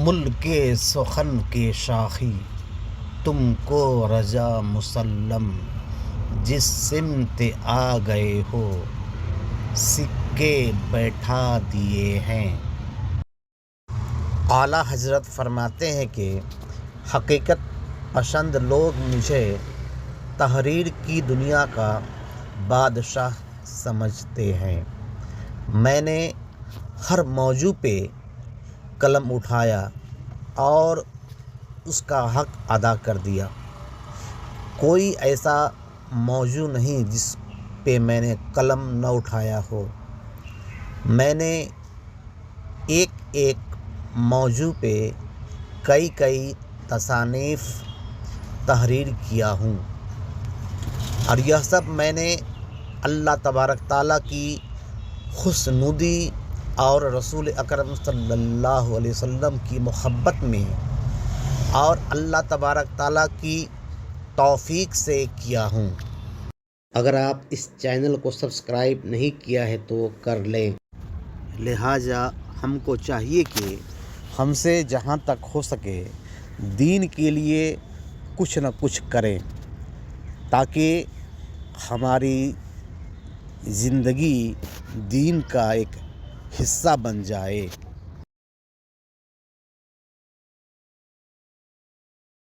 ملک سخن کے شاخی تم کو رجا مسلم، جس سمت آ گئے ہو سکے بیٹھا دیے ہیں۔ اعلیٰ حضرت فرماتے ہیں کہ حقیقت پسند لوگ مجھے تحریر کی دنیا کا بادشاہ سمجھتے ہیں۔ میں نے ہر موضوع پہ قلم اٹھایا اور اس کا حق ادا کر دیا۔ کوئی ایسا موضوع نہیں جس پہ میں نے قلم نہ اٹھایا ہو۔ میں نے ایک ایک موضوع پہ کئی تصانیف تحریر کیا ہوں، اور یہ سب میں نے اللہ تبارک تعالیٰ کی خوشنودی اور رسول اکرم صلی اللہ علیہ وسلم کی محبت میں اور اللہ تبارک تعالیٰ کی توفیق سے کیا ہوں۔ اگر آپ اس چینل کو سبسکرائب نہیں کیا ہے تو کر لیں۔ لہٰذا ہم کو چاہیے کہ ہم سے جہاں تک ہو سکے دین کے لیے کچھ نہ کچھ کریں، تاکہ ہماری زندگی دین کا ایک حصہ بن جائے۔